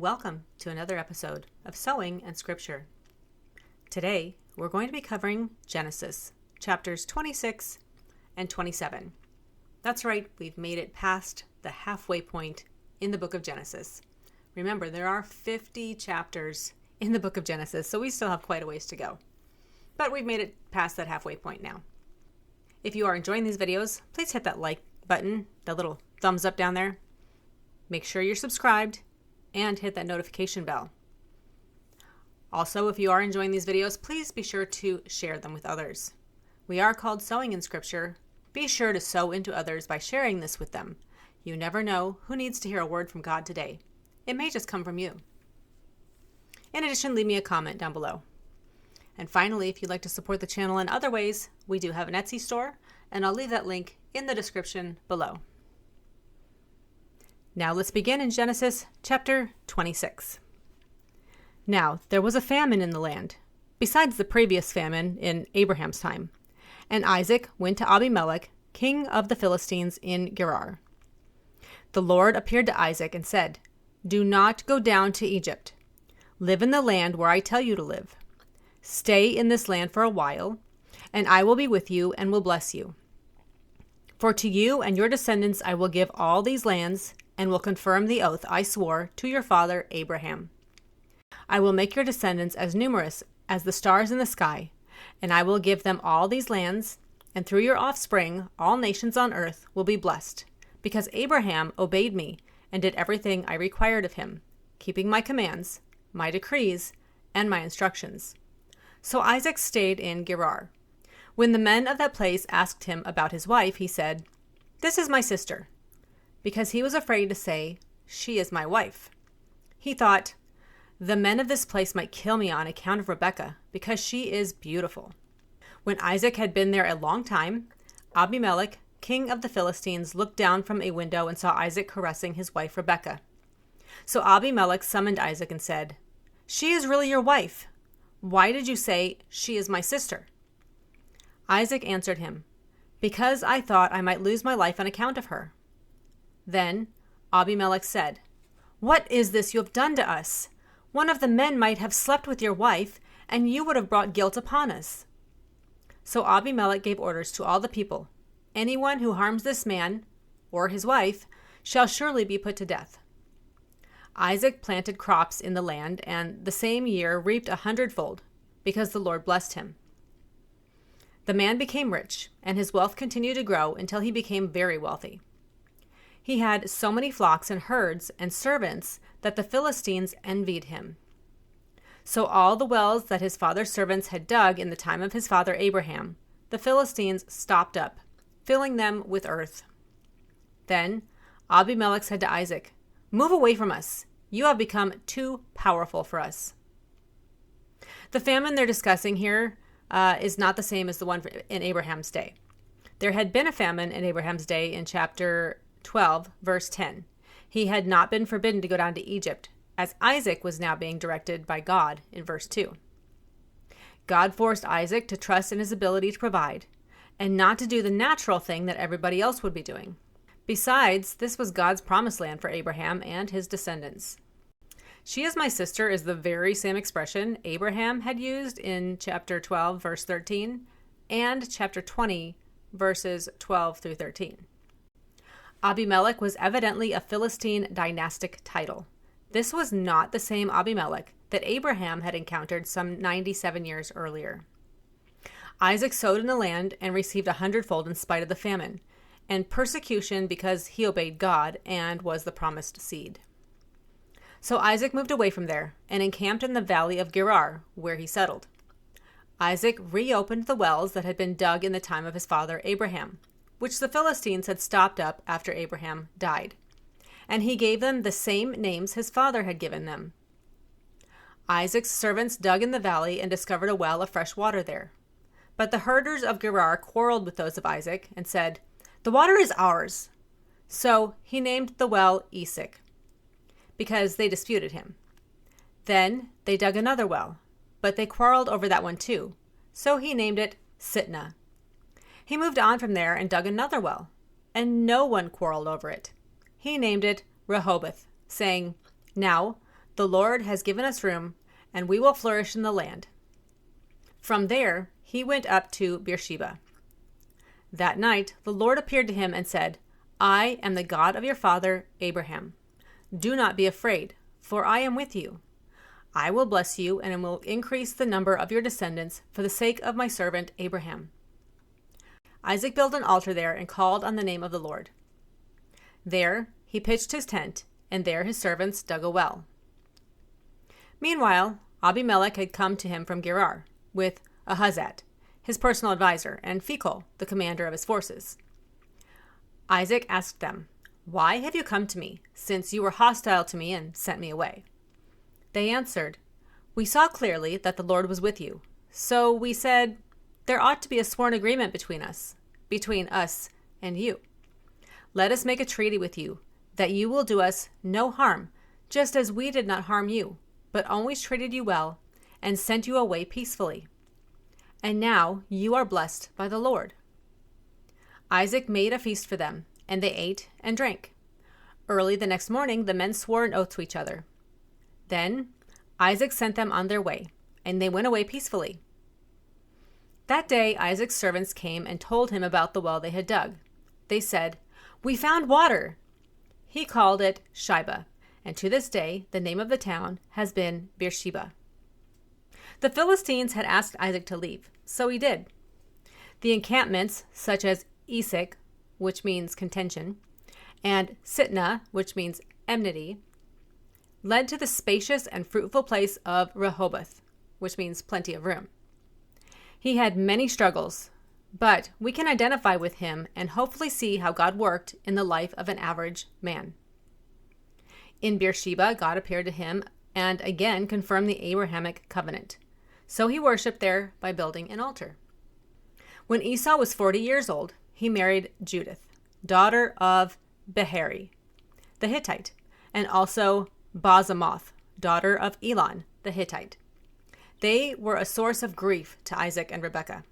welcome to another episode of Sowing and Scripture. Today, we're going to be covering Genesis, chapters 26 and 27. That's right, we've made it past the halfway point in the book of Genesis. Remember, there are 50 chapters in the book of Genesis, so we still have quite a ways to go. But we've made it past that halfway point now. If you are enjoying these videos, please hit that like button, that little thumbs up down there. Make sure you're subscribed and hit that notification bell. Also, if you are enjoying these videos, please be sure to share them with others. We are called Sowing in Scripture. Be sure to sow into others by sharing this with them. You never know who needs to hear a word from God today. It may just come from you. In addition, leave me a comment down below. And finally, if you'd like to support the channel in other ways, we do have an Etsy store, and I'll leave that link in the description below. Now let's begin in Genesis chapter 26. Now there was a famine in the land, besides the previous famine in Abraham's time. And Isaac went to Abimelech, king of the Philistines in Gerar. The Lord appeared to Isaac and said, "Do not go down to Egypt. Live in the land where I tell you to live. Stay in this land for a while, and I will be with you and will bless you. For to you and your descendants I will give all these lands, and will confirm the oath I swore to your father Abraham. I will make your descendants as numerous as the stars in the sky, and I will give them all these lands, and through your offspring all nations on earth will be blessed, because Abraham obeyed me and did everything I required of him, keeping my commands, my decrees, and my instructions." So Isaac stayed in Gerar. When the men of that place asked him about his wife, he said, "This is my sister," because he was afraid to say, "She is my wife." He thought, "The men of this place might kill me on account of Rebekah, because she is beautiful." When Isaac had been there a long time, Abimelech, king of the Philistines, looked down from a window and saw Isaac caressing his wife Rebekah. So Abimelech summoned Isaac and said, "She is really your wife. Why did you say, 'She is my sister'?" Isaac answered him, "Because I thought I might lose my life on account of her." Then Abimelech said, "What is this you have done to us? One of the men might have slept with your wife, and you would have brought guilt upon us." So Abimelech gave orders to all the people, "Anyone who harms this man, or his wife, shall surely be put to death." Isaac planted crops in the land, and the same year reaped 100-fold, because the Lord blessed him. The man became rich, and his wealth continued to grow until he became very wealthy. He had so many flocks and herds and servants that the Philistines envied him. So all the wells that his father's servants had dug in the time of his father Abraham, the Philistines stopped up, filling them with earth. Then Abimelech said to Isaac, "Move away from us. You have become too powerful for us." The famine they're discussing here is not the same as the one in Abraham's day. There had been a famine in Abraham's day in chapter 12, verse 10. He had not been forbidden to go down to Egypt, as Isaac was now being directed by God in verse 2. God forced Isaac to trust in his ability to provide, and not to do the natural thing that everybody else would be doing. Besides, this was God's promised land for Abraham and his descendants. "She is my sister" is the very same expression Abraham had used in chapter 12, verse 13, and chapter 20, verses 12 through 13. Abimelech was evidently a Philistine dynastic title. This was not the same Abimelech that Abraham had encountered some 97 years earlier. Isaac sowed in the land and received 100-fold in spite of the famine, and persecution because he obeyed God and was the promised seed. So Isaac moved away from there and encamped in the valley of Gerar, where he settled. Isaac reopened the wells that had been dug in the time of his father Abraham, which the Philistines had stopped up after Abraham died, and he gave them the same names his father had given them. Isaac's servants dug in the valley and discovered a well of fresh water there. But the herders of Gerar quarreled with those of Isaac and said, "The water is ours." So he named the well Esek, because they disputed him. Then they dug another well, but they quarreled over that one too, so he named it Sitnah. He moved on from there and dug another well, and no one quarreled over it. He named it Rehoboth, saying, "Now The Lord has given us room, and we will flourish in the land." From there, he went up to Beersheba. That night, the Lord appeared to him and said, "I am the God of your father Abraham. Do not be afraid, for I am with you. I will bless you and will increase the number of your descendants for the sake of my servant Abraham." Isaac built an altar there and called on the name of the Lord. There he pitched his tent, and there his servants dug a well. Meanwhile, Abimelech had come to him from Gerar with Ahuzat, his personal advisor, and Phicol, the commander of his forces. Isaac asked them, "Why have you come to me, since you were hostile to me and sent me away?" They answered, "We saw clearly that the Lord was with you. So we said, there ought to be a sworn agreement between us and you. Let us make a treaty with you, that you will do us no harm, just as we did not harm you, but always treated you well and sent you away peacefully. And now you are blessed by the Lord." Isaac made a feast for them, and they ate and drank. Early the next morning, the men swore an oath to each other. Then Isaac sent them on their way, and they went away peacefully. That day Isaac's servants came and told him about the well they had dug. They said, "We found water." He called it Shibah, and to this day the name of the town has been Beersheba. The Philistines had asked Isaac to leave, so he did. The encampments, such as Esek, which means contention, and Sitnah, which means enmity, led to the spacious and fruitful place of Rehoboth, which means plenty of room. He had many struggles, but we can identify with him and hopefully see how God worked in the life of an average man. In Beersheba, God appeared to him and again confirmed the Abrahamic covenant. So he worshipped there by building an altar. When Esau was 40 years old, he married Judith, daughter of Beheri, the Hittite, and also Basemoth, daughter of Elon, the Hittite. They were a source of grief to Isaac and Rebekah.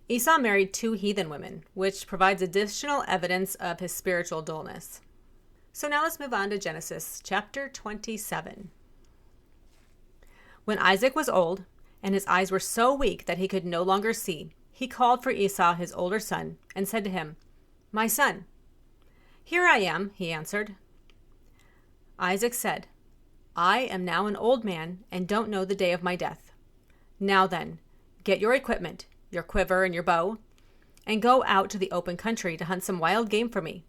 Esau married 2 heathen women, which provides additional evidence of his spiritual dullness. So now let's move on to Genesis chapter 27. When Isaac was old, and his eyes were so weak that he could no longer see, he called for Esau, his older son, and said to him, "My son." "Here I am," he answered. Isaac said, "I am now an old man and don't know the day of my death. Now then, get your equipment, your quiver and your bow, and go out to the open country to hunt some wild game for me.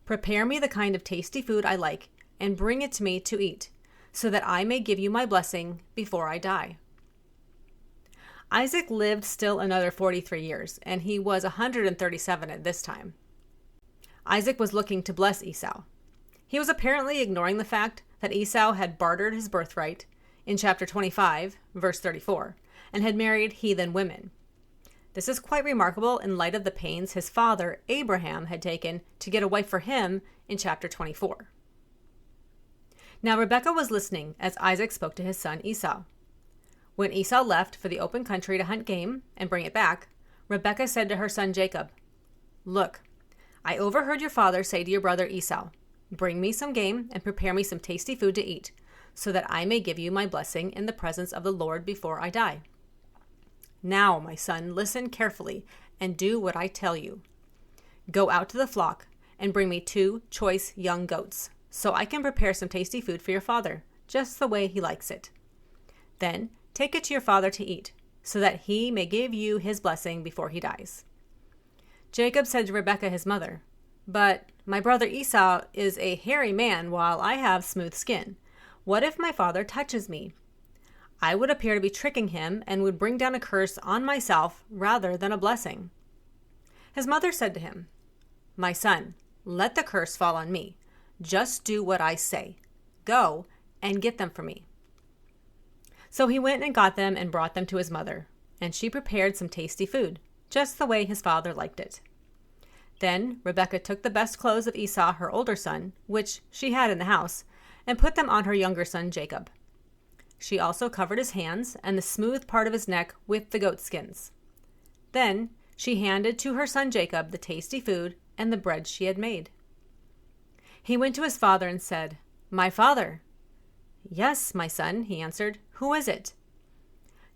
Prepare me the kind of tasty food I like and bring it to me to eat, so that I may give you my blessing before I die." Isaac lived still another 43 years, and he was 137 at this time. Isaac was looking to bless Esau. He was apparently ignoring the fact that Esau had bartered his birthright in chapter 25, verse 34, and had married heathen women. This is quite remarkable in light of the pains his father, Abraham, had taken to get a wife for him in chapter 24. Now Rebekah was listening as Isaac spoke to his son Esau. When Esau left for the open country to hunt game and bring it back, Rebekah said to her son Jacob, "Look, I overheard your father say to your brother Esau, 'Bring me some game and prepare me some tasty food to eat, so that I may give you my blessing in the presence of the Lord before I die.' Now, my son, listen carefully and do what I tell you. Go out to the flock and bring me 2 choice young goats, so I can prepare some tasty food for your father, just the way he likes it. Then take it to your father to eat, so that he may give you his blessing before he dies." Jacob said to Rebekah his mother, "But my brother Esau is a hairy man while I have smooth skin. What if my father touches me? I would appear to be tricking him and would bring down a curse on myself rather than a blessing." His mother said to him, "My son, let the curse fall on me. Just do what I say. Go and get them for me." So he went and got them and brought them to his mother, and she prepared some tasty food, just the way his father liked it. Then Rebekah took the best clothes of Esau, her older son, which she had in the house, and put them on her younger son Jacob. She also covered his hands and the smooth part of his neck with the goat skins. Then she handed to her son Jacob the tasty food and the bread she had made. He went to his father and said, "My father." "Yes, my son," he answered. "Who is it?"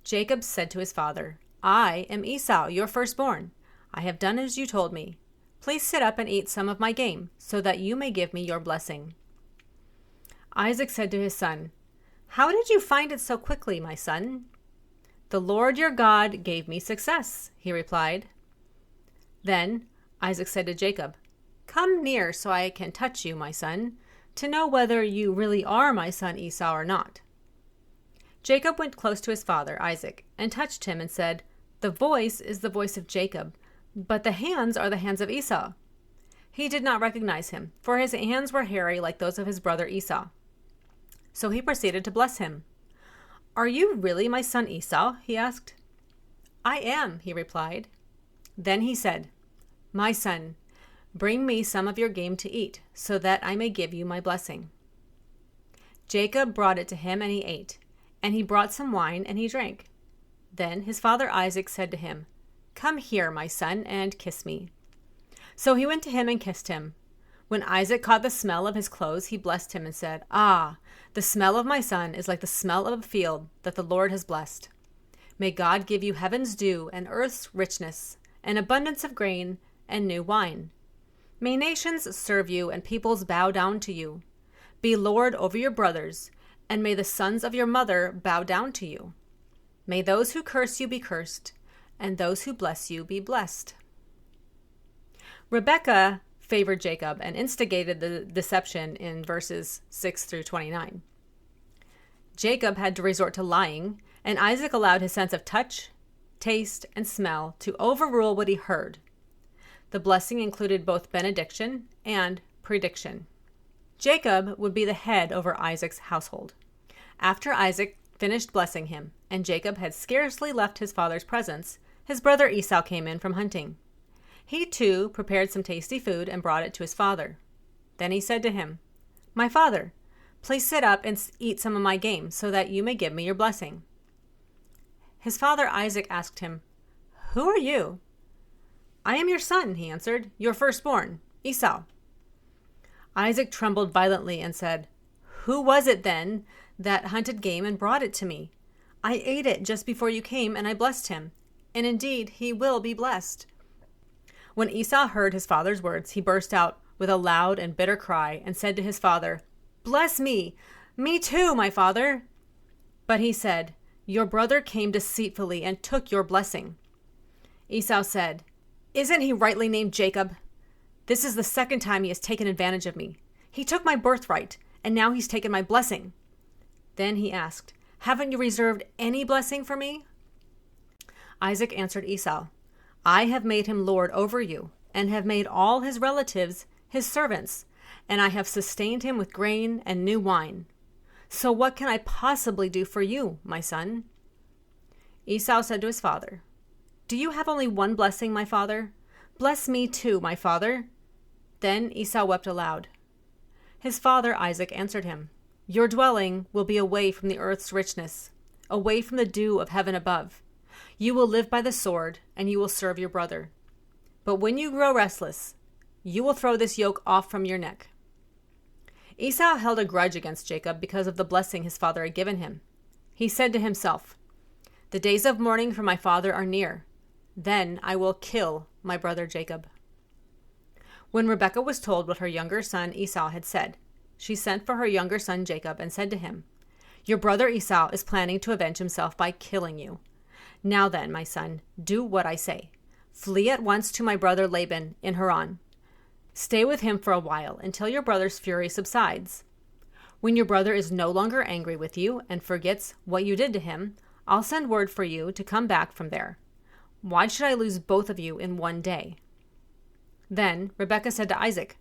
Jacob said to his father, "I am Esau, your firstborn. I have done as you told me. Please sit up and eat some of my game, so that you may give me your blessing." Isaac said to his son, "How did you find it so quickly, my son?" "The Lord your God gave me success," he replied. Then Isaac said to Jacob, "Come near so I can touch you, my son, to know whether you really are my son Esau or not." Jacob went close to his father, Isaac, and touched him and said, "The voice is the voice of Jacob, but the hands are the hands of Esau." He did not recognize him, for his hands were hairy like those of his brother Esau. So he proceeded to bless him. "Are you really my son Esau?" he asked. "I am," he replied. Then he said, "My son, bring me some of your game to eat, so that I may give you my blessing." Jacob brought it to him, and he ate, and he brought some wine, and he drank. Then his father Isaac said to him, "Come here, my son, and kiss me." So he went to him and kissed him. When Isaac caught the smell of his clothes, he blessed him and said, "Ah, the smell of my son is like the smell of a field that the Lord has blessed. May God give you heaven's dew and earth's richness, and abundance of grain and new wine. May nations serve you and peoples bow down to you. Be Lord over your brothers, and may the sons of your mother bow down to you. May those who curse you be cursed, and those who bless you be blessed." Rebekah favored Jacob and instigated the deception in verses 6 through 29. Jacob had to resort to lying, and Isaac allowed his sense of touch, taste, and smell to overrule what he heard. The blessing included both benediction and prediction. Jacob would be the head over Isaac's household. After Isaac finished blessing him, and Jacob had scarcely left his father's presence, his brother Esau came in from hunting. He too prepared some tasty food and brought it to his father. Then he said to him, "My father, please sit up and eat some of my game, so that you may give me your blessing." His father Isaac asked him, "Who are you?" "I am your son," he answered, "your firstborn, Esau." Isaac trembled violently and said, "Who was it then that hunted game and brought it to me? I ate it just before you came, and I blessed him, and indeed he will be blessed." When Esau heard his father's words, he burst out with a loud and bitter cry and said to his father, "Bless me! Me too, my father!" But he said, "Your brother came deceitfully and took your blessing." Esau said, "Isn't he rightly named Jacob? This is the second time he has taken advantage of me. He took my birthright, and now he's taken my blessing." Then he asked, "Haven't you reserved any blessing for me?" Isaac answered Esau, "I have made him lord over you, and have made all his relatives his servants, and I have sustained him with grain and new wine. So what can I possibly do for you, my son?" Esau said to his father, "Do you have only one blessing, my father? Bless me too, my father." Then Esau wept aloud. His father Isaac answered him, "Your dwelling will be away from the earth's richness, away from the dew of heaven above. You will live by the sword, and you will serve your brother. But when you grow restless, you will throw this yoke off from your neck." Esau held a grudge against Jacob because of the blessing his father had given him. He said to himself, "The days of mourning for my father are near. Then I will kill my brother Jacob." When Rebekah was told what her younger son Esau had said, she sent for her younger son Jacob and said to him, "Your brother Esau is planning to avenge himself by killing you. Now then, my son, do what I say. Flee at once to my brother Laban in Haran. Stay with him for a while until your brother's fury subsides. When your brother is no longer angry with you and forgets what you did to him, I'll send word for you to come back from there. Why should I lose both of you in one day?" Then Rebekah said to Isaac,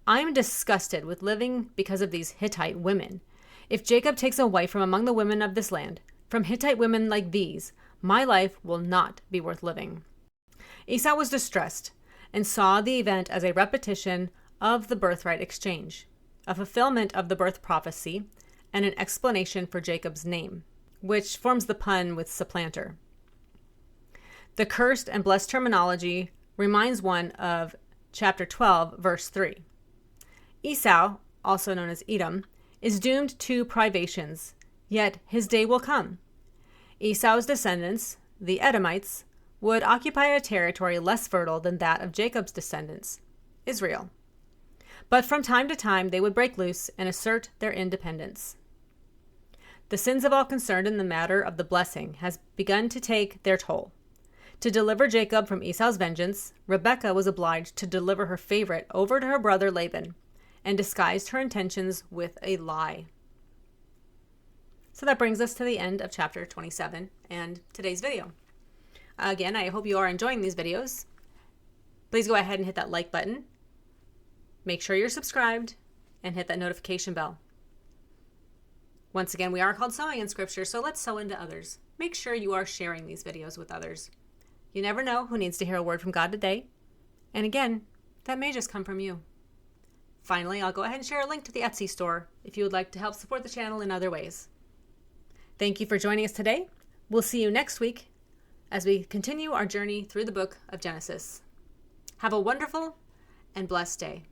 "I am disgusted with living because of these Hittite women. If Jacob takes a wife from among the women of this land, from Hittite women like these, my life will not be worth living." Esau was distressed and saw the event as a repetition of the birthright exchange, a fulfillment of the birth prophecy, and an explanation for Jacob's name, which forms the pun with supplanter. The cursed and blessed terminology reminds one of chapter 12, verse 3. Esau, also known as Edom, is doomed to privations, yet his day will come. Esau's descendants, the Edomites, would occupy a territory less fertile than that of Jacob's descendants, Israel. But from time to time they would break loose and assert their independence. The sins of all concerned in the matter of the blessing has begun to take their toll. To deliver Jacob from Esau's vengeance, Rebekah was obliged to deliver her favorite over to her brother Laban, and disguised her intentions with a lie. So that brings us to the end of chapter 27 and today's video. Again, I hope you are enjoying these videos. Please go ahead and hit that like button. Make sure you're subscribed and hit that notification bell. Once again, we are called sowing in Scripture, so let's sow into others. Make sure you are sharing these videos with others. You never know who needs to hear a word from God today. And again, that may just come from you. Finally, I'll go ahead and share a link to the Etsy store if you would like to help support the channel in other ways. Thank you for joining us today. We'll see you next week as we continue our journey through the book of Genesis. Have a wonderful and blessed day.